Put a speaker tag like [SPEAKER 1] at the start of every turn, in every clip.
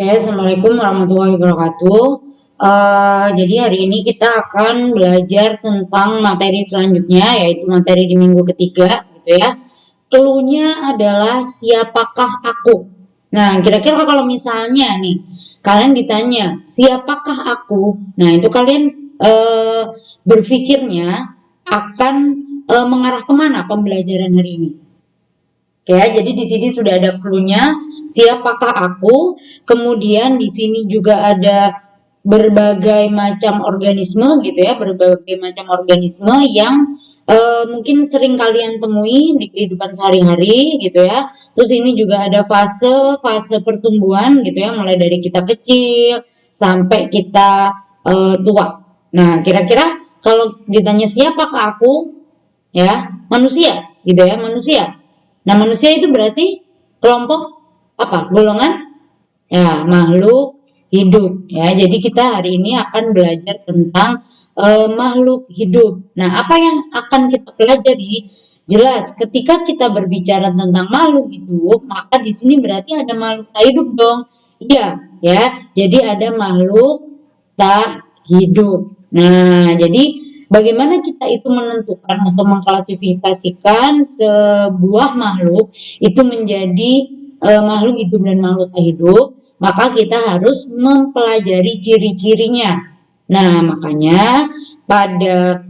[SPEAKER 1] Oke, Assalamualaikum warahmatullahi wabarakatuh. Jadi hari ini kita akan belajar tentang materi selanjutnya, yaitu materi di minggu ketiga, gitu ya. Clue-nya adalah siapakah aku. Nah, kira-kira kalau misalnya nih, kalian ditanya siapakah aku, nah itu kalian berpikirnya akan mengarah kemana pembelajaran hari ini? Ya, jadi di sini sudah ada clue-nya, siapakah aku? Kemudian di sini juga ada berbagai macam organisme gitu ya, berbagai macam organisme yang mungkin sering kalian temui di kehidupan sehari-hari gitu ya. Terus ini juga ada fase-fase pertumbuhan gitu ya, mulai dari kita kecil sampai kita tua. Nah, kira-kira kalau ditanya siapakah aku, ya, manusia gitu ya, manusia. Nah, manusia itu berarti kelompok apa? Golongan ya makhluk hidup ya. Jadi kita hari ini akan belajar tentang makhluk hidup. Nah, apa yang akan kita pelajari? Jelas, ketika kita berbicara tentang makhluk hidup, maka di sini berarti ada makhluk tak hidup dong. Iya, ya. Jadi ada makhluk tak hidup. Nah, jadi bagaimana kita itu menentukan atau mengklasifikasikan sebuah makhluk itu menjadi makhluk hidup dan makhluk tak hidup, maka kita harus mempelajari ciri-cirinya. Nah, makanya pada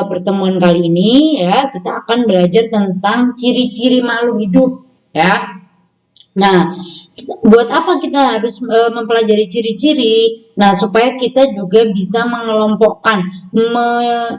[SPEAKER 1] pertemuan kali ini ya kita akan belajar tentang ciri-ciri makhluk hidup ya. Nah, buat apa kita harus mempelajari ciri-ciri? Nah, supaya kita juga bisa mengelompokkan,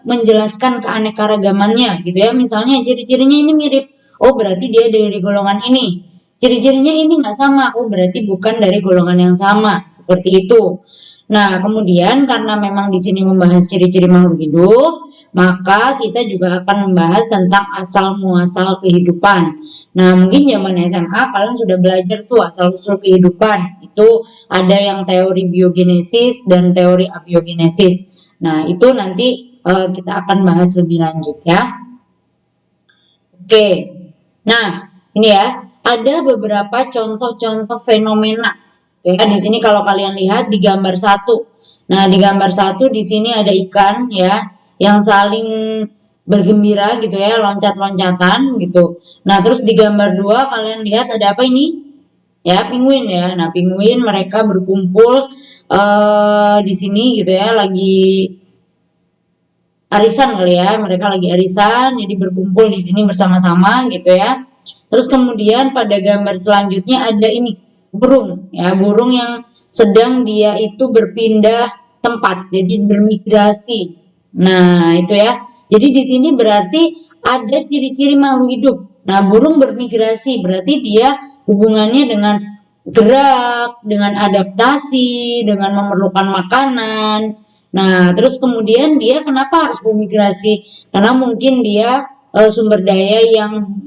[SPEAKER 1] menjelaskan keanekaragamannya gitu ya. Misalnya ciri-cirinya ini mirip, oh berarti dia dari golongan ini. Ciri-cirinya ini nggak sama, oh berarti bukan dari golongan yang sama. Seperti itu. Nah, kemudian karena memang di sini membahas ciri-ciri makhluk hidup, maka kita juga akan membahas tentang asal muasal kehidupan. Nah, mungkin zaman SMA kalian sudah belajar tuh asal-usul kehidupan. Itu ada yang teori biogenesis dan teori abiogenesis. Nah, itu nanti kita akan bahas lebih lanjut ya. Oke. Nah, ini ya, ada beberapa contoh-contoh fenomena. Ya, di sini kalau kalian lihat di gambar satu. Nah, di gambar satu di sini ada ikan ya yang saling bergembira gitu ya, loncat-loncatan gitu. Nah, terus di gambar dua kalian lihat ada apa ini? Ya, penguin ya. Nah, penguin mereka berkumpul di sini gitu ya, lagi arisan kali ya. Mereka lagi arisan, jadi berkumpul di sini bersama-sama gitu ya. Terus kemudian pada gambar selanjutnya ada ini burung ya, burung yang sedang dia itu berpindah tempat, jadi bermigrasi. Nah, itu ya. Jadi di sini berarti ada ciri-ciri makhluk hidup. Nah, burung bermigrasi berarti dia hubungannya dengan gerak, dengan adaptasi, dengan memerlukan makanan. Nah, terus kemudian dia kenapa harus bermigrasi? Karena mungkin dia sumber daya yang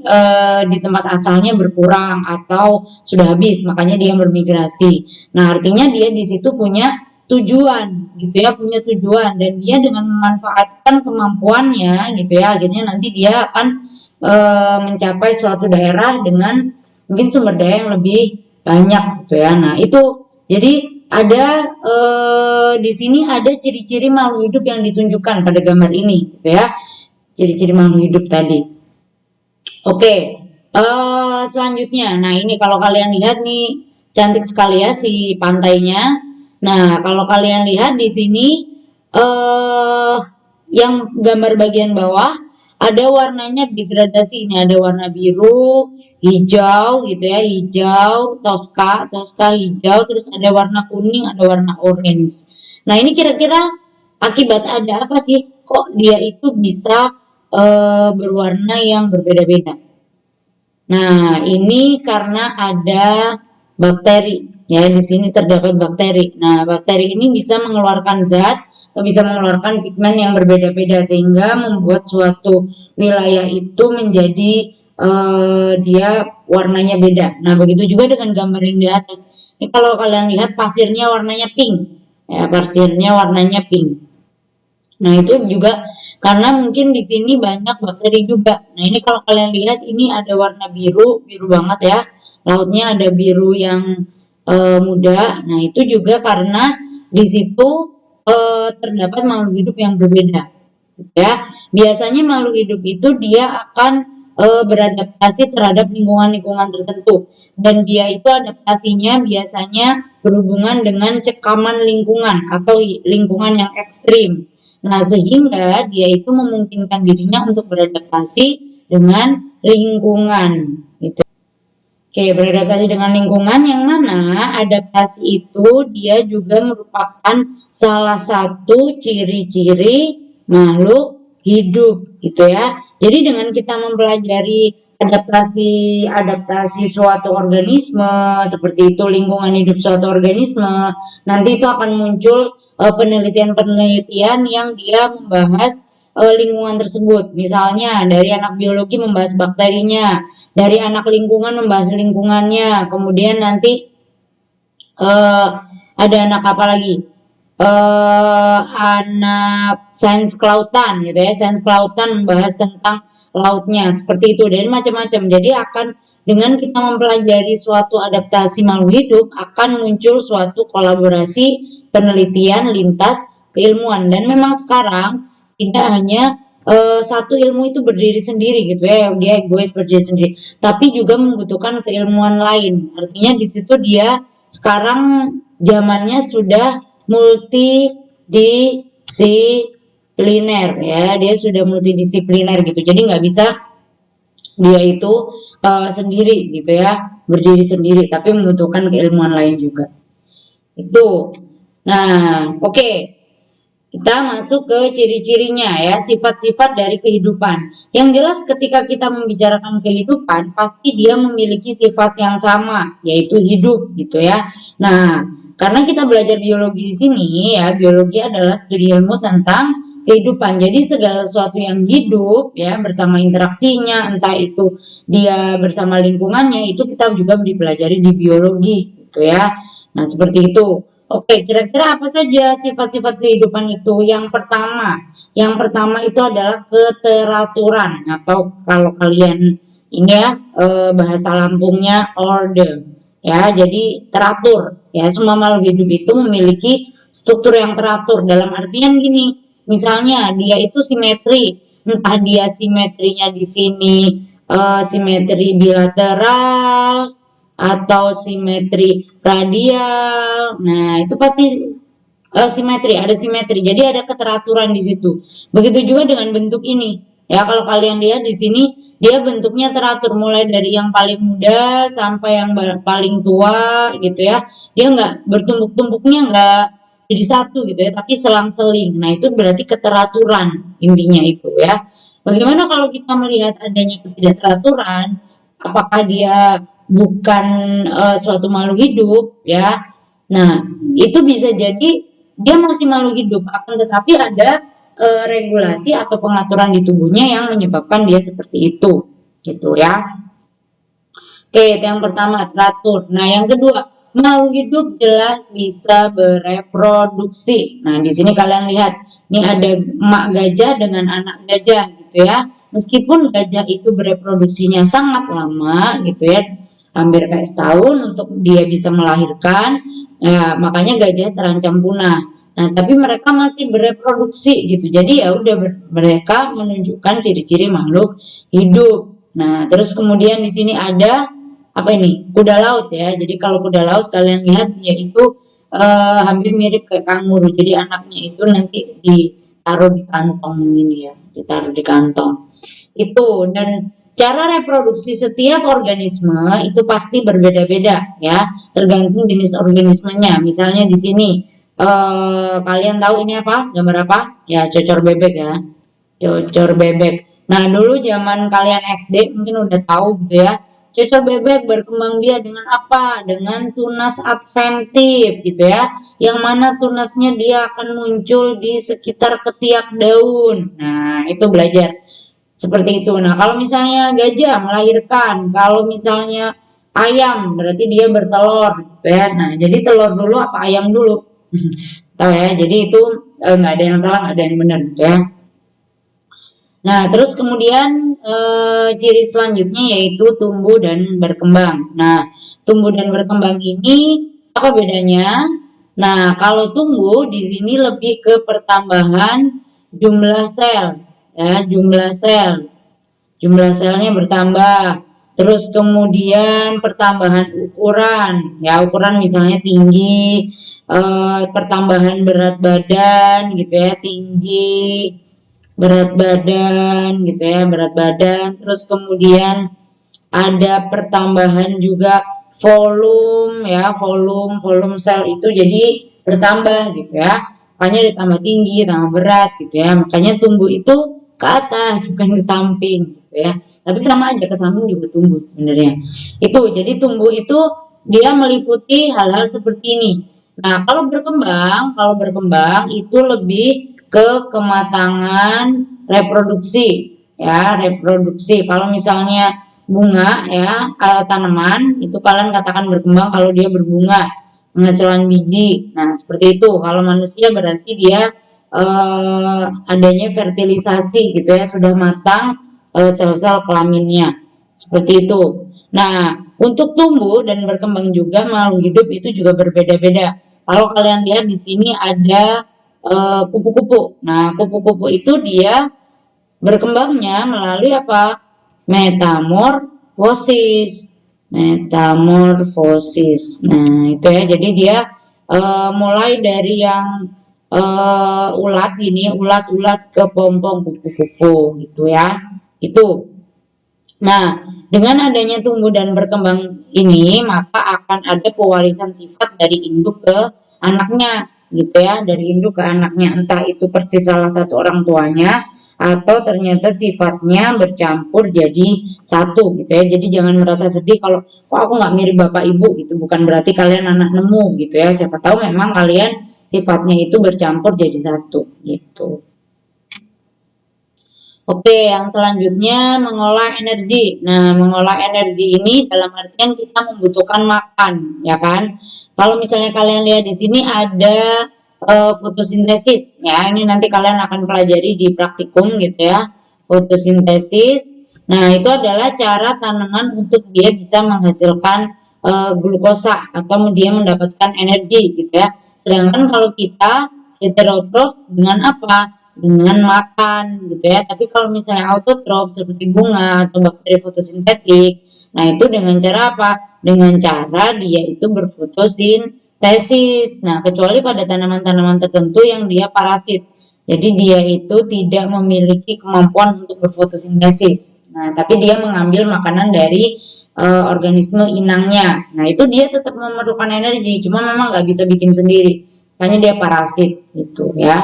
[SPEAKER 1] di tempat asalnya berkurang atau sudah habis, makanya dia bermigrasi. Nah, artinya dia di situ punya tujuan, gitu ya, punya tujuan dan dia dengan memanfaatkan kemampuannya, gitu ya, akhirnya nanti dia akan mencapai suatu daerah dengan mungkin sumber daya yang lebih banyak, gitu ya. Nah, itu jadi ada di sini ada ciri-ciri makhluk hidup yang ditunjukkan pada gambar ini, gitu ya. Ciri-ciri makhluk hidup tadi. Oke, selanjutnya, nah ini kalau kalian lihat nih cantik sekali ya si pantainya. Nah, kalau kalian lihat di sini yang gambar bagian bawah ada warnanya degradasi. Ini ada warna biru, hijau gitu ya, hijau, toska hijau, terus ada warna kuning, ada warna orange. Nah, ini kira-kira akibat ada apa sih? Kok dia itu bisa berwarna yang berbeda-beda? Nah, ini karena ada bakteri. Ya, di sini terdapat bakteri. Nah, bakteri ini bisa mengeluarkan zat atau bisa mengeluarkan pigmen yang berbeda-beda sehingga membuat suatu wilayah itu menjadi dia warnanya beda. Nah, begitu juga dengan gambar yang di atas. Ini kalau kalian lihat pasirnya warnanya pink. Ya, pasirnya warnanya pink. Nah, itu juga karena mungkin di sini banyak bakteri juga. Nah, ini kalau kalian lihat ini ada warna biru, biru banget ya. Lautnya ada biru yang muda. Nah, itu juga karena di situ terdapat makhluk hidup yang berbeda, ya. Biasanya makhluk hidup itu dia akan beradaptasi terhadap lingkungan-lingkungan tertentu, dan dia itu adaptasinya biasanya berhubungan dengan cekaman lingkungan atau lingkungan yang ekstrim. Nah, sehingga dia itu memungkinkan dirinya untuk beradaptasi dengan lingkungan, gitu. Oke, beradaptasi dengan lingkungan yang mana adaptasi itu dia juga merupakan salah satu ciri-ciri makhluk hidup, gitu ya. Jadi dengan kita mempelajari adaptasi suatu organisme seperti itu, lingkungan hidup suatu organisme, nanti itu akan muncul penelitian-penelitian yang dia membahas lingkungan tersebut. Misalnya dari anak biologi membahas bakterinya, dari anak lingkungan membahas lingkungannya, kemudian nanti ada anak apa lagi? Anak sains kelautan gitu ya, sains kelautan membahas tentang lautnya, seperti itu, dan macam-macam. Jadi akan dengan kita mempelajari suatu adaptasi makhluk hidup akan muncul suatu kolaborasi penelitian lintas keilmuan, dan memang sekarang tidak hanya satu ilmu itu berdiri sendiri gitu ya, dia egois berdiri sendiri, tapi juga membutuhkan keilmuan lain. Artinya di situ dia sekarang zamannya sudah multidisipliner ya, dia sudah multidisipliner gitu. Jadi nggak bisa dia itu sendiri gitu ya, berdiri sendiri, tapi membutuhkan keilmuan lain juga. Itu. Nah, oke. Kita masuk ke ciri-cirinya ya, sifat-sifat dari kehidupan. Yang jelas ketika kita membicarakan kehidupan, pasti dia memiliki sifat yang sama, yaitu hidup gitu ya. Nah, karena kita belajar biologi di sini ya, biologi adalah studi ilmu tentang kehidupan. Jadi segala sesuatu yang hidup ya bersama interaksinya, entah itu dia bersama lingkungannya, itu kita juga dipelajari di biologi gitu ya. Nah, seperti itu. Oke, kira-kira apa saja sifat-sifat kehidupan itu? Yang pertama itu adalah keteraturan, atau kalau kalian ini ya bahasa Lampungnya order. Ya, jadi teratur. Ya, semua makhluk hidup itu memiliki struktur yang teratur. Dalam artian gini, misalnya dia itu simetri, entah dia simetrinya di sini simetri bilateral atau simetri radial. Nah, itu pasti ada simetri. Jadi ada keteraturan di situ. Begitu juga dengan bentuk ini. Ya, kalau kalian lihat di sini dia bentuknya teratur mulai dari yang paling muda sampai yang paling tua gitu ya. Dia nggak bertumpuk-tumpuknya, nggak jadi satu gitu ya, tapi selang-seling. Nah, itu berarti keteraturan intinya itu ya. Bagaimana kalau kita melihat adanya ketidakteraturan? Apakah dia bukan suatu makhluk hidup ya? Nah, itu bisa jadi dia masih makhluk hidup, akan tetapi ada regulasi atau pengaturan di tubuhnya yang menyebabkan dia seperti itu, gitu ya. Oke, itu yang pertama, teratur. Nah, yang kedua, makhluk hidup jelas bisa bereproduksi. Nah, di sini kalian lihat, ini ada emak gajah dengan anak gajah, gitu ya. Meskipun gajah itu bereproduksinya sangat lama, gitu ya, hampir kayak setahun untuk dia bisa melahirkan, ya, makanya gajah terancam punah. Nah, tapi mereka masih bereproduksi, gitu. Jadi ya udah mereka menunjukkan ciri-ciri makhluk hidup. Nah, terus kemudian di sini ada apa ini? Kuda laut ya. Jadi kalau kuda laut kalian lihat yaitu hampir mirip kayak kanguru. Jadi anaknya itu nanti ditaruh di kantong ini ya, ditaruh di kantong. Itu, dan cara reproduksi setiap organisme itu pasti berbeda-beda ya, tergantung jenis organismenya. Misalnya di sini kalian tahu ini apa? Gambar apa? Ya, cocor bebek ya. Cocor bebek. Nah, dulu zaman kalian SD mungkin udah tahu gitu ya. Cocor bebek berkembang biak dengan apa? Dengan tunas adventif gitu ya. Yang mana tunasnya dia akan muncul di sekitar ketiak daun. Nah, itu belajar seperti itu. Nah, kalau misalnya gajah melahirkan, kalau misalnya ayam berarti dia bertelur gitu ya. Nah, jadi telur dulu apa ayam dulu? Tahu ya. Jadi itu nggak ada yang salah, nggak ada yang benar gitu ya. Nah, terus kemudian ciri selanjutnya yaitu tumbuh dan berkembang. Nah, tumbuh dan berkembang ini Apa bedanya? Nah, kalau tumbuh di sini lebih ke pertambahan jumlah sel, ya, jumlah sel. Jumlah selnya bertambah. Terus kemudian pertambahan ukuran, ya ukuran misalnya tinggi, pertambahan berat badan gitu ya, tinggi, berat badan gitu ya, berat badan. Terus kemudian ada pertambahan juga volume ya, volume sel itu jadi bertambah gitu ya. Makanya ditambah tinggi, tambah berat gitu ya. Makanya tumbuh itu ke atas bukan ke samping gitu ya. Tapi sama aja ke samping juga tumbuh sebenarnya. Itu jadi tumbuh itu dia meliputi hal-hal seperti ini. Nah, kalau berkembang itu lebih ke kematangan reproduksi ya, reproduksi. Kalau misalnya bunga ya, tanaman itu kalian katakan berkembang kalau dia berbunga menghasilkan biji. Nah, seperti itu. Kalau manusia berarti dia adanya fertilisasi gitu ya, sudah matang sel-sel kelaminnya. Seperti itu. Nah, untuk tumbuh dan berkembang juga makhluk hidup itu juga berbeda-beda. Kalau kalian lihat di sini ada kupu-kupu. Nah, kupu-kupu itu dia berkembangnya melalui apa? Metamorfosis. Metamorfosis. Nah, itu ya. Jadi dia mulai dari yang ulat ini, ulat-ulat ke pompong kupu-kupu gitu ya. Itu. Nah, dengan adanya tumbuh dan berkembang ini, maka akan ada pewarisan sifat dari induk ke anaknya, gitu ya, dari induk ke anaknya, entah itu persis salah satu orang tuanya, atau ternyata sifatnya bercampur jadi satu, gitu ya. Jadi jangan merasa sedih kalau, kok aku nggak mirip bapak ibu, gitu. Bukan berarti kalian anak nemu, gitu ya. Siapa tahu memang kalian sifatnya itu bercampur jadi satu, gitu. Oke, yang selanjutnya mengolah energi. Nah, mengolah energi ini dalam artian kita membutuhkan makan, ya kan? Kalau misalnya kalian lihat di sini ada fotosintesis, ya. Ini nanti kalian akan pelajari di praktikum gitu ya. Fotosintesis. Nah, itu adalah cara tanaman untuk dia bisa menghasilkan glukosa atau dia mendapatkan energi gitu ya. Sedangkan kalau kita heterotrof dengan apa? Dengan makan gitu ya. Tapi kalau misalnya autotrof seperti bunga atau bakteri fotosintetik, nah itu dengan cara apa? Dengan cara dia itu berfotosintesis. Nah, kecuali pada tanaman-tanaman tertentu yang dia parasit. Jadi dia itu tidak memiliki kemampuan untuk berfotosintesis. Nah, tapi dia mengambil makanan dari organisme inangnya. Nah, itu dia tetap memerlukan energi, cuma memang nggak bisa bikin sendiri. Makanya dia parasit gitu ya.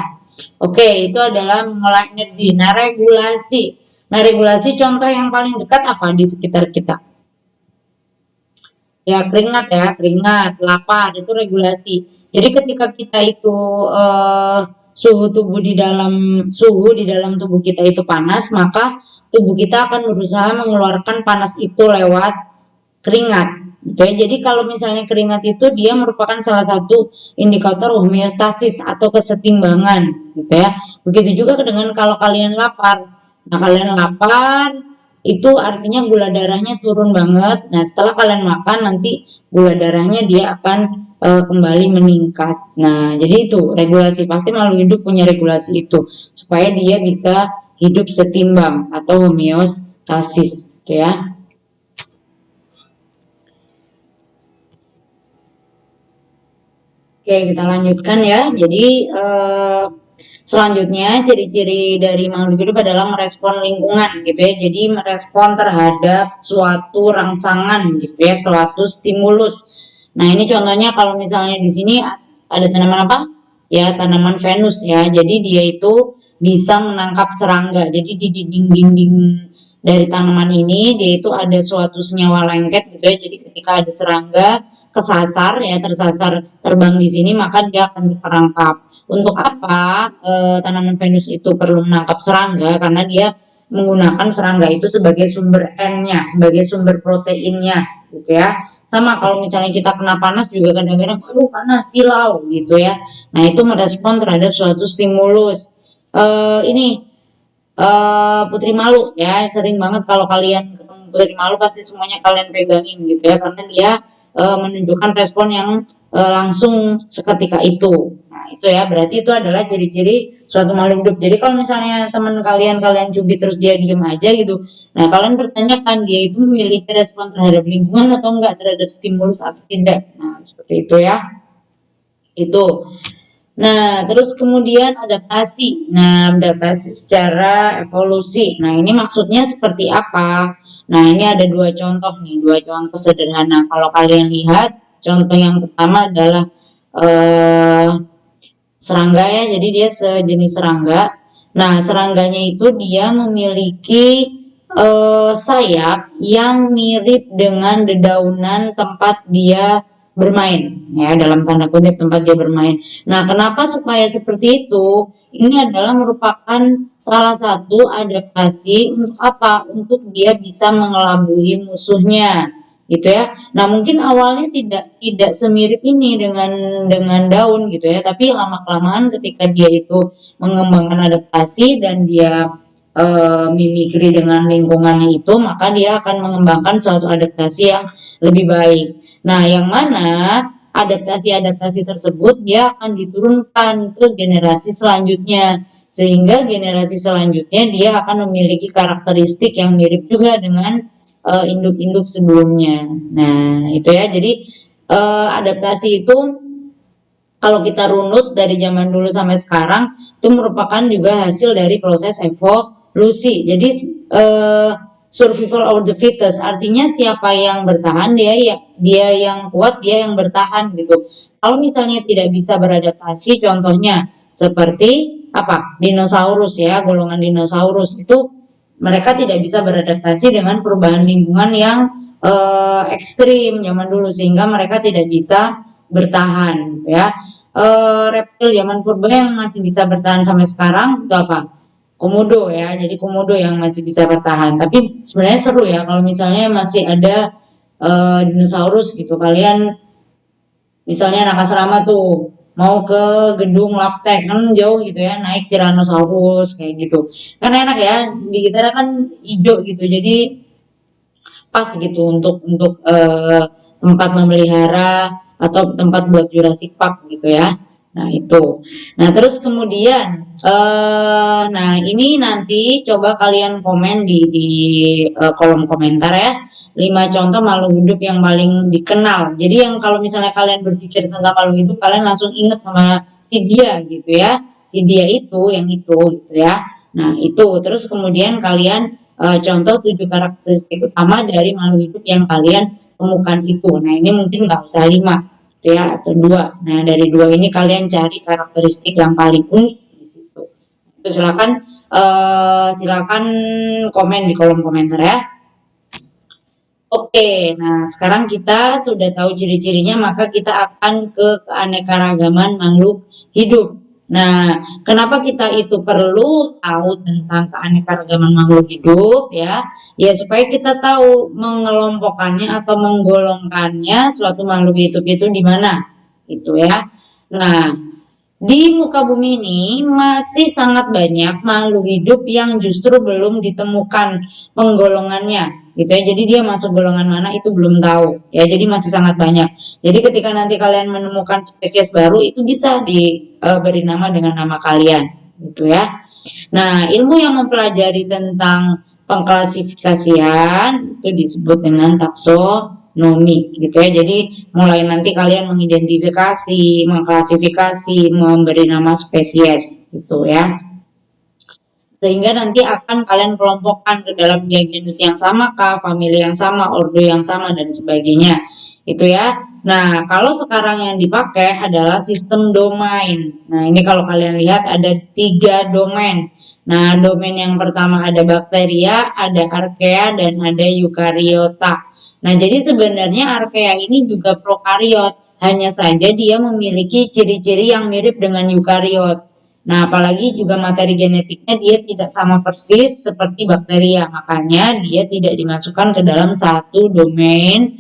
[SPEAKER 1] Oke, itu adalah mengolah energi. Nah, regulasi. Nah, regulasi contoh yang paling dekat apa di sekitar kita? Ya, keringat, lapar, itu regulasi. Jadi ketika kita itu suhu di dalam tubuh kita itu panas, maka tubuh kita akan berusaha mengeluarkan panas itu lewat keringat. Gitu ya. Jadi kalau misalnya keringat itu dia merupakan salah satu indikator homeostasis atau kesetimbangan, gitu ya. Begitu juga dengan kalau kalian lapar. Nah, kalian lapar itu artinya gula darahnya turun banget. Nah, setelah kalian makan nanti gula darahnya dia akan kembali meningkat. Nah, jadi itu regulasi, pasti makhluk hidup punya regulasi itu supaya dia bisa hidup setimbang atau homeostasis, gitu ya. Oke, kita lanjutkan ya. Jadi selanjutnya ciri-ciri dari makhluk hidup adalah merespon lingkungan gitu ya. Jadi merespon terhadap suatu rangsangan gitu ya, suatu stimulus. Nah, ini contohnya kalau misalnya di sini ada tanaman apa? Ya, tanaman Venus ya. Jadi dia itu bisa menangkap serangga. Jadi di dinding-dinding dari tanaman ini dia itu ada suatu senyawa lengket gitu ya. Jadi ketika ada serangga kesasar ya, tersasar terbang di sini maka dia akan terperangkap. Untuk apa tanaman Venus itu perlu menangkap serangga? Karena dia menggunakan serangga itu sebagai sumber N-nya, sebagai sumber proteinnya, gitu ya. Sama kalau misalnya kita kena panas juga kadang-kadang, aduh panas silau, gitu ya. Nah itu merespon terhadap suatu stimulus. Ini Putri Malu ya, sering banget kalau kalian ketemu Putri Malu pasti semuanya kalian pegangin gitu ya, karena dia menunjukkan respon yang langsung seketika itu. Nah, itu ya, berarti itu adalah ciri-ciri suatu makhluk hidup. Jadi kalau misalnya teman kalian cubit terus dia diem aja gitu, nah kalian bertanyakan dia itu memiliki respon terhadap lingkungan atau enggak, terhadap stimulus atau tidak. Nah, seperti itu ya. Itu. Nah, terus kemudian adaptasi. Nah, adaptasi secara evolusi. Nah, ini maksudnya seperti apa? Nah, ini ada dua contoh nih, dua contoh sederhana. Kalau kalian lihat, contoh yang pertama adalah eh, serangga ya. Jadi dia sejenis serangga. Nah, serangganya itu dia memiliki sayap yang mirip dengan dedaunan tempat dia bermain, ya dalam tanda kutip tempat dia bermain. Nah, kenapa supaya seperti itu? Ini adalah merupakan salah satu adaptasi untuk apa? Untuk dia bisa mengelabui musuhnya, gitu ya. Nah, mungkin awalnya tidak semirip ini dengan daun gitu ya, tapi lama-kelamaan ketika dia itu mengembangkan adaptasi dan dia mimikri dengan lingkungannya itu, maka dia akan mengembangkan suatu adaptasi yang lebih baik. Nah, yang mana adaptasi-adaptasi tersebut dia akan diturunkan ke generasi selanjutnya, sehingga generasi selanjutnya dia akan memiliki karakteristik yang mirip juga dengan induk-induk sebelumnya. Nah, itu ya. Jadi adaptasi itu kalau kita runut dari zaman dulu sampai sekarang itu merupakan juga hasil dari proses evolusi. Jadi survival of the fittest, artinya siapa yang bertahan dia yang kuat, dia yang bertahan gitu. Kalau misalnya tidak bisa beradaptasi, contohnya seperti apa? Dinosaurus ya, golongan dinosaurus itu mereka tidak bisa beradaptasi dengan perubahan lingkungan yang ekstrim zaman dulu, sehingga mereka tidak bisa bertahan gitu ya. Reptil zaman purba yang masih bisa bertahan sampai sekarang itu apa? Komodo ya, jadi komodo yang masih bisa bertahan. Tapi sebenarnya seru ya kalau misalnya masih ada dinosaurus gitu. Kalian misalnya anak asrama tuh mau ke gedung Laptek kan jauh gitu ya, naik Tyrannosaurus kayak gitu. Kan enak ya, di kita kan hijau gitu. Jadi pas gitu untuk tempat memelihara atau tempat buat Jurassic Park gitu ya. Nah, itu. Nah, terus kemudian nah ini nanti coba kalian komen di kolom komentar ya. 5 contoh makhluk hidup yang paling dikenal. Jadi yang kalau misalnya kalian berpikir tentang makhluk hidup, kalian langsung inget sama si dia gitu ya. Si dia itu, yang itu gitu ya. Nah, itu. Terus kemudian kalian contoh 7 karakteristik utama dari makhluk hidup yang kalian temukan itu. Nah, ini mungkin nggak usah 5 gitu ya, atau 2. Nah, dari 2 ini kalian cari karakteristik yang paling unik di situ. Itu silakan komen di kolom komentar ya. Oke, nah sekarang kita sudah tahu ciri-cirinya, maka kita akan ke keanekaragaman makhluk hidup. Nah, kenapa kita itu perlu tahu tentang keanekaragaman makhluk hidup ya? Ya supaya kita tahu mengelompokkannya atau menggolongkannya suatu makhluk hidup itu di mana, gitu ya. Nah, di muka bumi ini masih sangat banyak makhluk hidup yang justru belum ditemukan penggolongannya gitu ya. Jadi dia masuk golongan mana itu belum tahu ya. Jadi masih sangat banyak. Jadi ketika nanti kalian menemukan spesies baru itu bisa diberi nama dengan nama kalian gitu ya. Nah, ilmu yang mempelajari tentang pengklasifikasian itu disebut dengan taksonomi gitu ya. Jadi mulai nanti kalian mengidentifikasi, mengklasifikasi, memberi nama spesies gitu ya. Sehingga nanti akan kalian kelompokkan ke dalam genus yang sama kah, famili yang sama, ordo yang sama dan sebagainya. Itu ya. Nah, kalau sekarang yang dipakai adalah sistem domain. Nah, ini kalau kalian lihat ada 3 domain. Nah, domain yang pertama ada bakteria, ada archaea, dan ada eukariota. Nah, jadi sebenarnya archaea ini juga prokariot. Hanya saja dia memiliki ciri-ciri yang mirip dengan eukariot. Nah, apalagi juga materi genetiknya dia tidak sama persis seperti bakteria. Makanya dia tidak dimasukkan ke dalam satu domain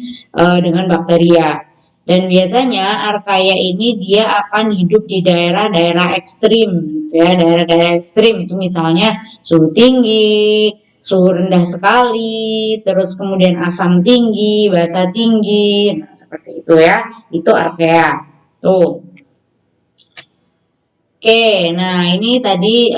[SPEAKER 1] dengan bakteria. Dan biasanya archaea ini dia akan hidup di daerah-daerah ekstrim, gitu ya. Daerah-daerah ekstrim itu misalnya suhu tinggi, suhu rendah sekali, terus kemudian asam tinggi, basa tinggi, nah seperti itu ya, itu archaea. Tuh. Oke, nah ini tadi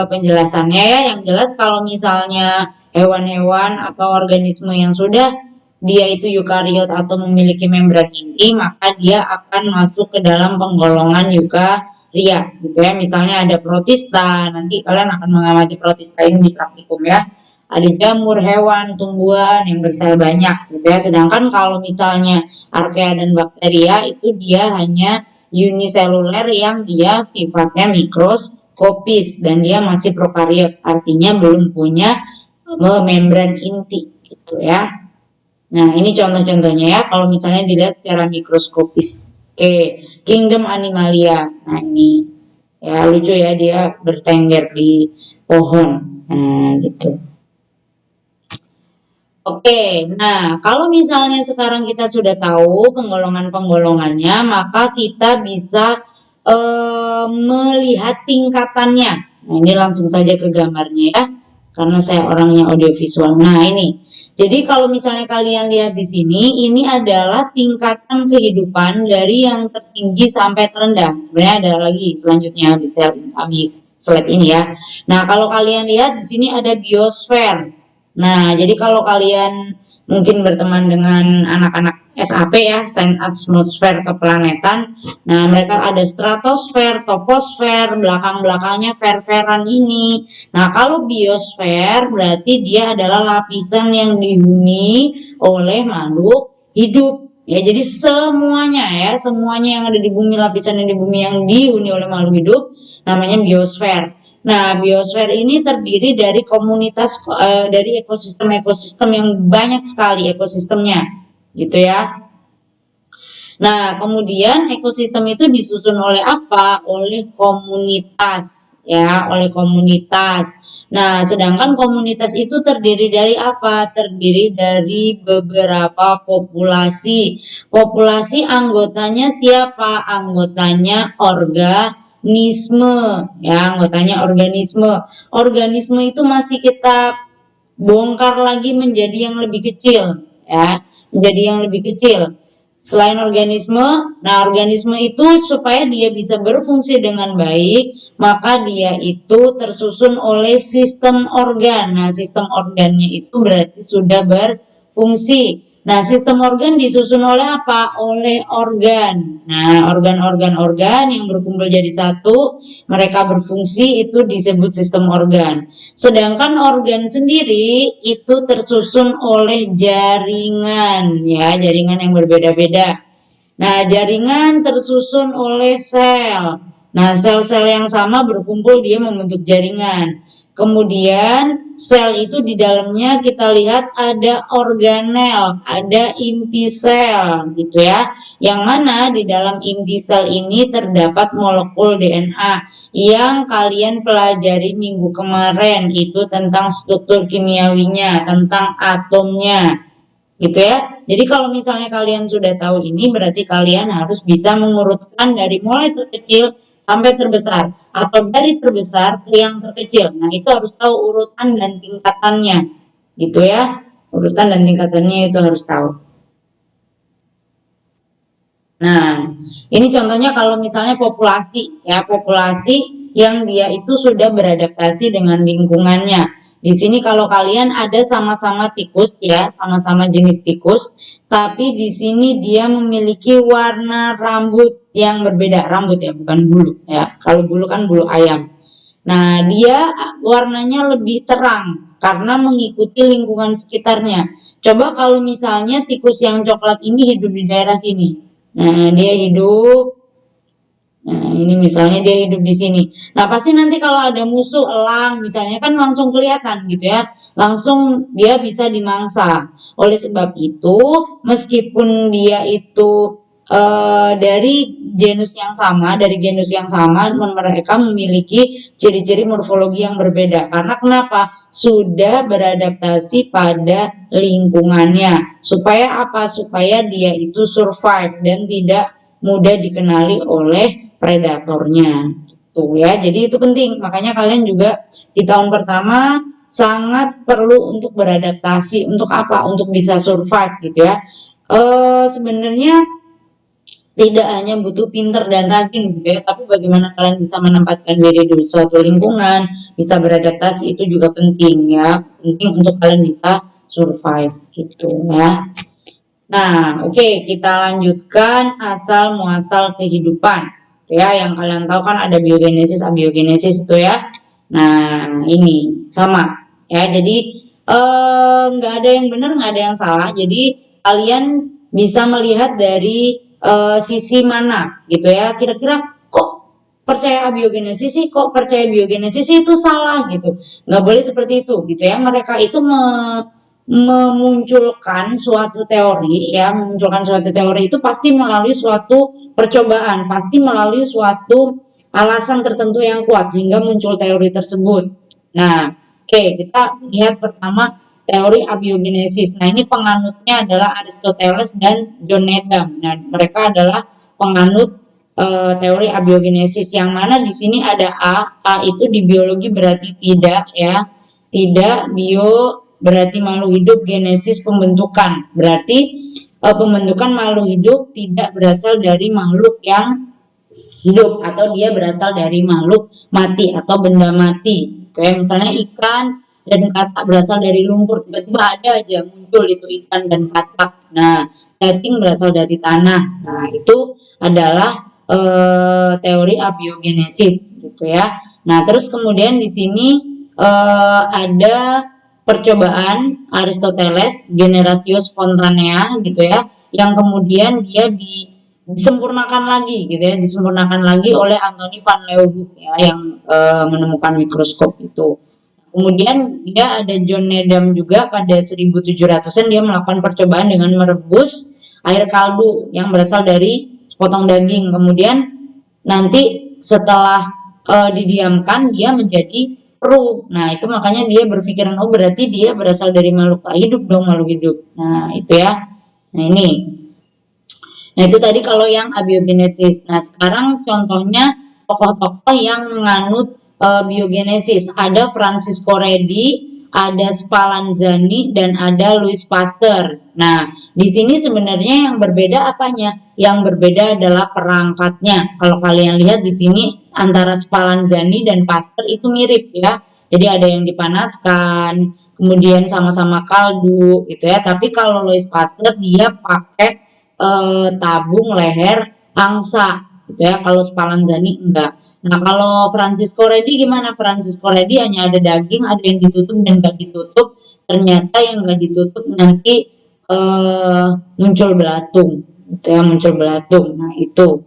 [SPEAKER 1] penjelasannya ya. Yang jelas kalau misalnya hewan-hewan atau organisme yang sudah dia itu eukariot atau memiliki membran inti, maka dia akan masuk ke dalam penggolongan eukaria, gitu ya. Misalnya ada protista, nanti kalian akan mengamati protista ini di praktikum ya. Ada jamur, hewan, tumbuhan yang bersel banyak, gitu ya. Sedangkan kalau misalnya archaea dan bakteria itu dia hanya uniseluler yang dia sifatnya mikroskopis dan dia masih prokariot, artinya belum punya membran inti gitu ya. Nah, ini contoh-contohnya ya kalau misalnya dilihat secara mikroskopis. Oke, kingdom animalia. Nah, ini ya lucu ya, dia bertengger di pohon. Nah, gitu. Oke, nah kalau misalnya sekarang kita sudah tahu penggolongan-penggolongannya, maka kita bisa melihat tingkatannya. Nah, ini langsung saja ke gambarnya ya, karena saya orangnya audiovisual. Nah, ini. Jadi kalau misalnya kalian lihat di sini, ini adalah tingkatan kehidupan dari yang tertinggi sampai terendah. Sebenarnya ada lagi selanjutnya habis slide ini ya. Nah, kalau kalian lihat di sini ada biosfer. Nah, jadi kalau kalian mungkin berteman dengan anak-anak SAP ya, Science Atmosphere Keplanetan, nah mereka ada stratosfer, toposfer, belakang-belakangnya fer-feran ini. Nah, kalau biosfer berarti dia adalah lapisan yang dihuni oleh makhluk hidup. Ya, jadi semuanya yang ada di bumi, lapisan yang di bumi yang dihuni oleh makhluk hidup namanya biosfer. Nah, biosfer ini terdiri dari komunitas dari ekosistem-ekosistem yang banyak sekali ekosistemnya, gitu ya. Nah, kemudian ekosistem itu disusun oleh apa? Oleh komunitas, ya, oleh komunitas. Nah, sedangkan komunitas itu terdiri dari apa? Terdiri dari beberapa populasi. Populasi anggotanya siapa? Anggotanya organisme, ya, anggotanya organisme. Organisme itu masih kita bongkar lagi menjadi yang lebih kecil, ya, menjadi yang lebih kecil. Selain organisme, nah organisme itu supaya dia bisa berfungsi dengan baik, maka dia itu tersusun oleh sistem organ. Nah, sistem organnya itu berarti sudah berfungsi. Nah, sistem organ disusun oleh apa? Oleh organ. Nah, organ-organ yang berkumpul jadi satu, mereka berfungsi itu disebut sistem organ. Sedangkan organ sendiri itu tersusun oleh jaringan, ya, jaringan yang berbeda-beda. Nah, jaringan tersusun oleh sel. Nah, sel-sel yang sama berkumpul dia membentuk jaringan. Kemudian sel itu di dalamnya kita lihat ada organel, ada inti sel gitu ya. Yang mana di dalam inti sel ini terdapat molekul DNA yang kalian pelajari minggu kemarin, itu tentang struktur kimiawinya, tentang atomnya gitu ya. Jadi kalau misalnya kalian sudah tahu ini, berarti kalian harus bisa mengurutkan dari mulai terkecil sampai terbesar, atau dari terbesar ke yang terkecil. Nah, itu harus tahu urutan dan tingkatannya, gitu ya. Urutan dan tingkatannya itu harus tahu. Nah, ini contohnya kalau misalnya populasi, ya, populasi yang dia itu sudah beradaptasi dengan lingkungannya. Di sini kalau kalian ada sama-sama tikus ya, sama-sama jenis tikus, tapi di sini dia memiliki warna rambut yang berbeda. Rambut ya, bukan bulu ya. Kalau bulu kan bulu ayam. Nah, dia warnanya lebih terang karena mengikuti lingkungan sekitarnya. Coba kalau misalnya tikus yang coklat ini hidup di daerah sini. Nah, dia hidup. Nah, ini misalnya dia hidup di sini. Nah, pasti nanti kalau ada musuh elang misalnya kan langsung kelihatan gitu ya. Langsung dia bisa dimangsa. Oleh sebab itu, meskipun dia itu dari genus yang sama, mereka memiliki ciri-ciri morfologi yang berbeda. Karena kenapa? Sudah beradaptasi pada lingkungannya. Supaya apa? Supaya dia itu survive dan tidak mudah dikenali oleh predatornya. Tuh ya, jadi itu penting. Makanya kalian juga di tahun pertama sangat perlu untuk beradaptasi. Untuk apa? Untuk bisa survive gitu ya. Sebenarnya tidak hanya butuh pinter dan rajin gitu ya, tapi bagaimana kalian bisa menempatkan diri di suatu lingkungan, bisa beradaptasi itu juga penting ya, penting untuk kalian bisa survive gitu ya. Nah, oke, kita lanjutkan asal muasal kehidupan. Ya, yang kalian tahu kan ada biogenesis, abiogenesis itu ya. Nah, ini sama ya. Jadi nggak ada yang benar, nggak ada yang salah. Jadi kalian bisa melihat dari sisi mana gitu ya. Kira-kira kok percaya abiogenesis sih, kok percaya biogenesis sih itu salah gitu. Nggak boleh seperti itu gitu ya. Mereka itu memunculkan suatu teori ya, memunculkan suatu teori itu pasti melalui suatu percobaan, pasti melalui suatu alasan tertentu yang kuat sehingga muncul teori tersebut. Nah, oke, kita lihat pertama teori abiogenesis. Nah, ini penganutnya adalah Aristoteles dan John Needham. Nah, mereka adalah penganut teori abiogenesis yang mana di sini ada A itu di biologi berarti tidak ya, tidak bio berarti makhluk hidup, genesis pembentukan. Berarti pembentukan makhluk hidup tidak berasal dari makhluk yang hidup atau dia berasal dari makhluk mati atau benda mati. Kayak misalnya ikan dan katak berasal dari lumpur, tiba-tiba ada aja muncul itu ikan dan katak. Nah, cacing berasal dari tanah. Nah, itu adalah teori abiogenesis gitu ya. Nah, terus kemudian di sini ada percobaan Aristoteles generatio spontanea gitu ya, yang kemudian dia disempurnakan lagi gitu ya, disempurnakan lagi oleh Anthony van Leeuwenhoek ya, yang menemukan mikroskop itu. Kemudian dia ada John Needham juga pada 1700-an dia melakukan percobaan dengan merebus air kaldu yang berasal dari sepotong daging. Kemudian nanti setelah didiamkan dia menjadi kru. Nah, itu makanya dia berpikiran oh berarti dia berasal dari makhluk hidup dong, makhluk hidup. Nah, itu ya. Nah, ini. Nah, itu tadi kalau yang abiogenesis. Nah, sekarang contohnya tokoh-tokoh yang menganut biogenesis. Ada Francisco Redi, ada Spallanzani, dan ada Louis Pasteur. Nah, di sini sebenarnya yang berbeda apanya? Yang berbeda adalah perangkatnya. Kalau kalian lihat di sini antara Spallanzani dan Pasteur itu mirip ya. Jadi ada yang dipanaskan, kemudian sama-sama kaldu gitu ya. Tapi kalau Louis Pasteur dia pakai tabung leher angsa gitu ya. Kalau Spallanzani enggak. Nah, kalau Francisco Redi gimana? Francisco Redi hanya ada daging, ada yang ditutup dan enggak ditutup. Ternyata yang enggak ditutup nanti muncul belatung, gitu ya, muncul belatung. Nah, itu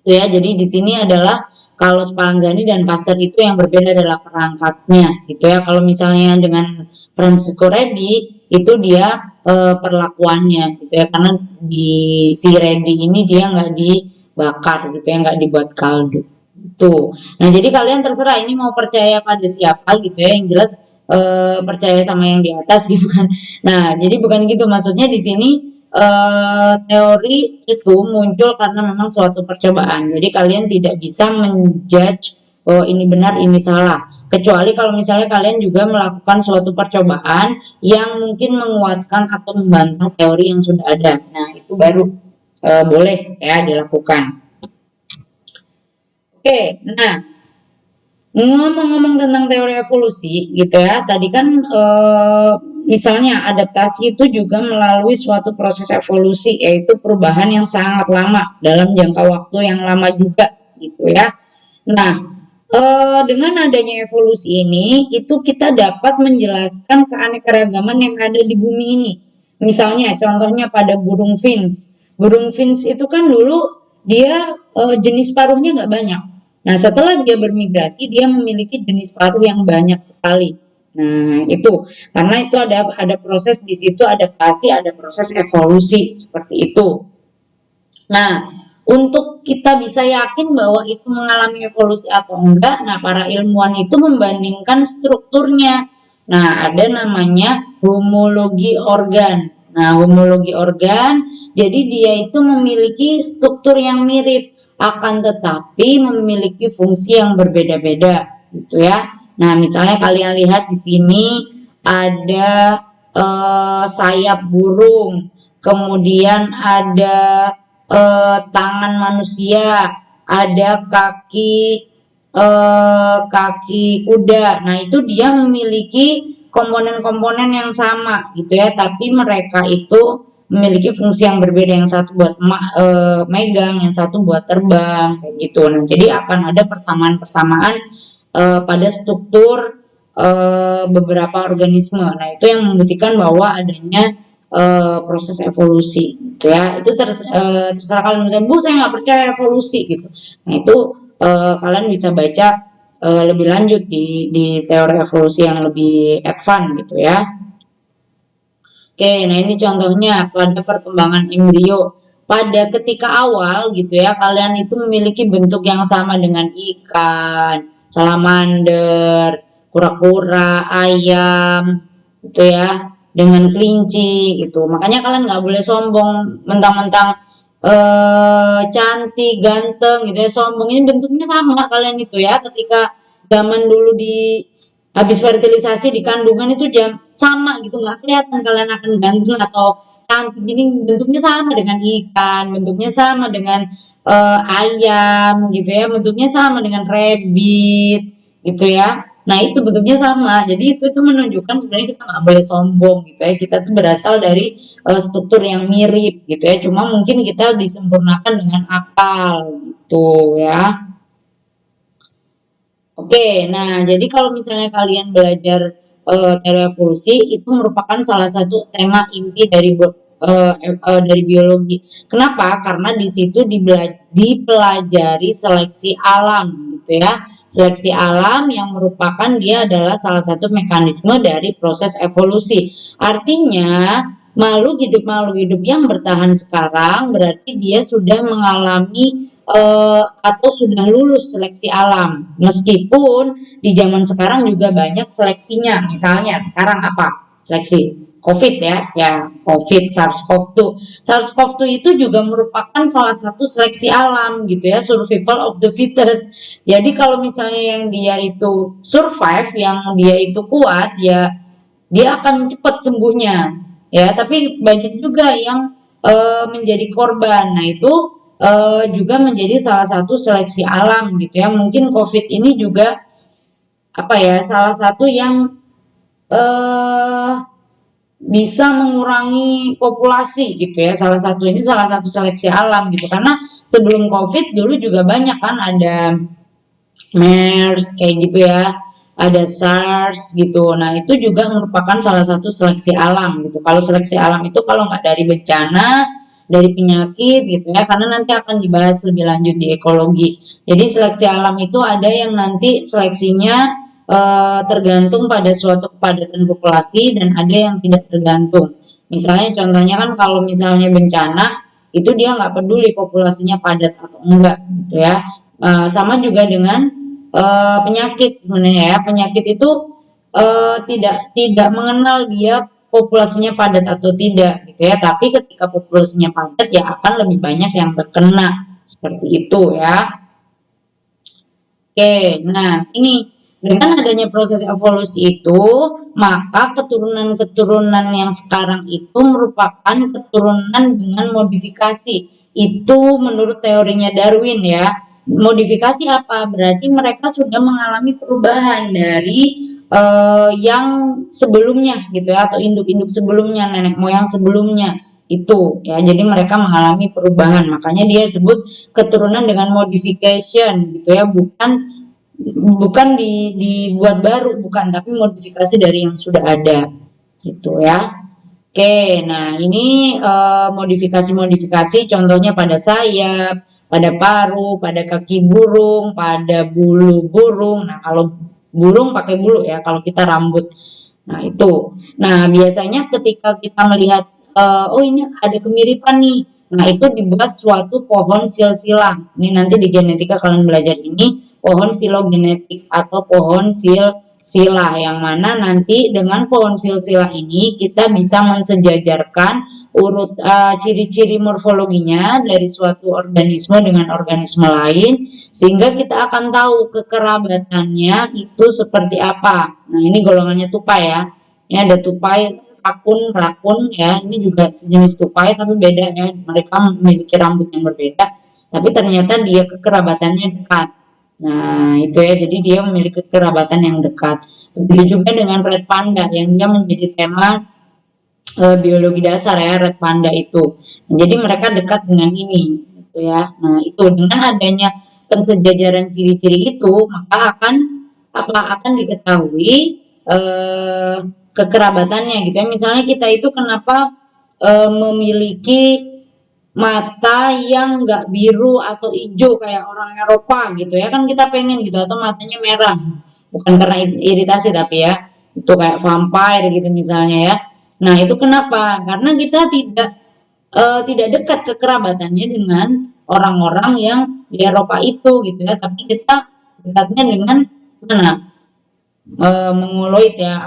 [SPEAKER 1] ya. Jadi di sini adalah kalau Spallanzani dan Pasteur itu yang berbeda adalah perangkatnya, gitu ya. Kalau misalnya dengan Francisco Redi itu dia perlakuannya, gitu ya. Karena di si Redi ini dia nggak dibakar, gitu ya, nggak dibuat kaldu. Tuh. Nah, jadi kalian terserah ini mau percaya pada siapa, gitu ya. Yang jelas percaya sama yang di atas, gitu kan. Nah, jadi bukan gitu maksudnya di sini. Teori itu muncul karena memang suatu percobaan. Jadi kalian tidak bisa menjudge bahwa ini benar, ini salah. Kecuali kalau misalnya kalian juga melakukan suatu percobaan yang mungkin menguatkan atau membantah teori yang sudah ada. Nah, itu baru boleh ya dilakukan. Oke, nah ngomong-ngomong tentang teori evolusi gitu ya, tadi kan misalnya adaptasi itu juga melalui suatu proses evolusi, yaitu perubahan yang sangat lama dalam jangka waktu yang lama juga gitu ya. Nah, dengan adanya evolusi ini, itu kita dapat menjelaskan keanekaragaman yang ada di bumi ini. Misalnya, contohnya pada burung finch. Burung finch itu kan dulu dia jenis paruhnya nggak banyak. Nah, setelah dia bermigrasi, dia memiliki jenis paruh yang banyak sekali. Nah, itu karena itu ada proses di situ adaptasi, ada proses evolusi seperti itu. Nah, untuk kita bisa yakin bahwa itu mengalami evolusi atau enggak, nah para ilmuwan itu membandingkan strukturnya. Nah, ada namanya homologi organ. Nah, homologi organ, jadi dia itu memiliki struktur yang mirip, akan tetapi memiliki fungsi yang berbeda-beda, gitu ya. Nah, misalnya kalian lihat di sini ada sayap burung, kemudian ada tangan manusia, ada kaki kuda. Nah, itu dia memiliki komponen-komponen yang sama gitu ya, tapi mereka itu memiliki fungsi yang berbeda. Yang satu buat megang, yang satu buat terbang kayak gitu. Nah, jadi akan ada persamaan-persamaan pada struktur beberapa organisme. Nah, itu yang membuktikan bahwa adanya proses evolusi gitu ya. Itu terserah kalian, misalnya Bu saya nggak percaya evolusi gitu. Nah, itu kalian bisa baca lebih lanjut di teori evolusi yang lebih advance gitu ya. Oke, nah ini contohnya pada perkembangan embrio. Pada ketika awal gitu ya, kalian itu memiliki bentuk yang sama dengan ikan, salamander, kura-kura, ayam, gitu ya, dengan kelinci gitu. Makanya kalian nggak boleh sombong mentang-mentang cantik, ganteng gitu ya, sombong. Ini bentuknya sama kalian itu ya, ketika zaman dulu habis fertilisasi di kandungan itu sama gitu, nggak kelihatan kalian akan ganteng atau cantik. Ini bentuknya sama dengan ikan, bentuknya sama dengan ayam gitu ya, bentuknya sama dengan rabbit gitu ya. Nah, itu bentuknya sama, jadi itu menunjukkan sebenarnya kita nggak boleh sombong gitu ya, kita tuh berasal dari struktur yang mirip gitu ya, cuma mungkin kita disempurnakan dengan akal gitu ya. Oke, nah jadi kalau misalnya kalian belajar teori evolusi itu merupakan salah satu tema inti dari biologi. Kenapa? Karena di situ dipelajari seleksi alam gitu ya. Seleksi alam yang merupakan dia adalah salah satu mekanisme dari proses evolusi. Artinya makhluk hidup yang bertahan sekarang berarti dia sudah mengalami atau sudah lulus seleksi alam. Meskipun di zaman sekarang juga banyak seleksinya. Misalnya sekarang apa? Seleksi COVID ya COVID, SARS-CoV-2. SARS-CoV-2 itu juga merupakan salah satu seleksi alam gitu ya, survival of the fittest. Jadi kalau misalnya yang dia itu survive, yang dia itu kuat, ya dia akan cepat sembuhnya. Ya, tapi banyak juga yang menjadi korban. Nah, itu juga menjadi salah satu seleksi alam gitu ya. Mungkin COVID ini juga apa ya, salah satu yang eh, bisa mengurangi populasi gitu ya. Salah satu seleksi alam gitu. Karena sebelum COVID dulu juga banyak kan ada MERS kayak gitu ya. Ada SARS gitu. Nah, itu juga merupakan salah satu seleksi alam gitu. Kalau seleksi alam itu kalau nggak dari bencana, dari penyakit gitu ya, karena nanti akan dibahas lebih lanjut di ekologi. Jadi seleksi alam itu ada yang nanti seleksinya tergantung pada suatu kepadatan populasi dan ada yang tidak tergantung. Misalnya contohnya kan kalau misalnya bencana itu dia nggak peduli populasinya padat atau enggak gitu ya. Sama juga dengan penyakit sebenarnya ya. Penyakit itu tidak mengenal dia populasinya padat atau tidak gitu ya. Tapi ketika populasinya padat ya akan lebih banyak yang terkena seperti itu ya. Oke, nah ini dengan adanya proses evolusi itu, maka keturunan-keturunan yang sekarang itu merupakan keturunan dengan modifikasi. Itu menurut teorinya Darwin ya. Modifikasi apa? Berarti mereka sudah mengalami perubahan dari yang sebelumnya gitu ya, atau induk-induk sebelumnya, nenek moyang sebelumnya itu ya. Jadi mereka mengalami perubahan, makanya dia sebut keturunan dengan modification gitu ya, bukan dibuat baru, bukan, tapi modifikasi dari yang sudah ada gitu ya. Oke, nah ini modifikasi-modifikasi contohnya pada sayap, pada paruh, pada kaki burung, pada bulu burung. Nah, kalau burung pakai bulu ya, kalau kita rambut. Nah, itu. Nah, biasanya ketika kita melihat, oh ini ada kemiripan nih. Nah, itu dibuat suatu pohon silsilah. Ini nanti di genetika kalian belajar ini, pohon filogenetik atau pohon sila, yang mana nanti dengan pohon silsilah ini kita bisa mensejajarkan ciri-ciri morfologinya dari suatu organisme dengan organisme lain, sehingga kita akan tahu kekerabatannya itu seperti apa. Nah, ini golongannya tupai ya. Ini ada tupai, rakun ya. Ini juga sejenis tupai tapi beda ya. Mereka memiliki rambut yang berbeda, tapi ternyata dia kekerabatannya dekat. Nah, itu ya, jadi dia memiliki kerabatan yang dekat. Begitu juga dengan red panda yang dia menjadi tema biologi dasar ya, red panda itu. Nah, jadi mereka dekat dengan ini, gitu ya. Nah, itu dengan adanya pensejajaran ciri-ciri itu, maka akan diketahui eh, kekerabatannya gitu ya. Misalnya kita itu kenapa memiliki mata yang nggak biru atau hijau kayak orang Eropa gitu ya, kan kita pengen gitu, atau matanya merah, bukan karena iritasi tapi ya itu kayak vampire gitu misalnya ya. Nah, itu kenapa? Karena kita tidak dekat kekerabatannya dengan orang-orang yang di Eropa itu gitu ya, tapi kita dekatnya dengan mana? Mongoloid ya,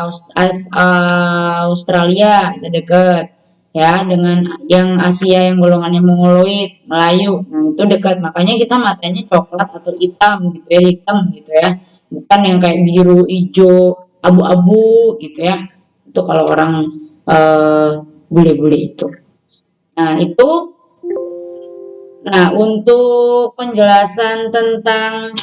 [SPEAKER 1] Australia itu dekat ya, dengan yang Asia yang golongannya Mongoloid, Melayu. Nah, itu dekat. Makanya kita matanya coklat atau hitam gitu ya. Bukan yang kayak biru, hijau, abu-abu gitu ya. Itu kalau orang bule-bule itu. Nah, itu. Nah, untuk penjelasan tentang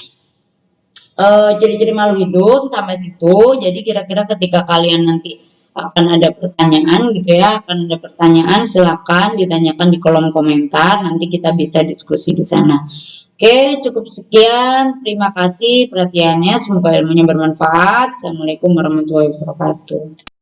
[SPEAKER 1] ciri-ciri makhluk hidup sampai situ. Jadi kira-kira ketika kalian nanti akan ada pertanyaan gitu ya, akan ada pertanyaan, silakan ditanyakan di kolom komentar, nanti kita bisa diskusi di sana. Oke, cukup sekian. Terima kasih perhatiannya. Semoga ilmunya bermanfaat. Assalamualaikum warahmatullahi wabarakatuh.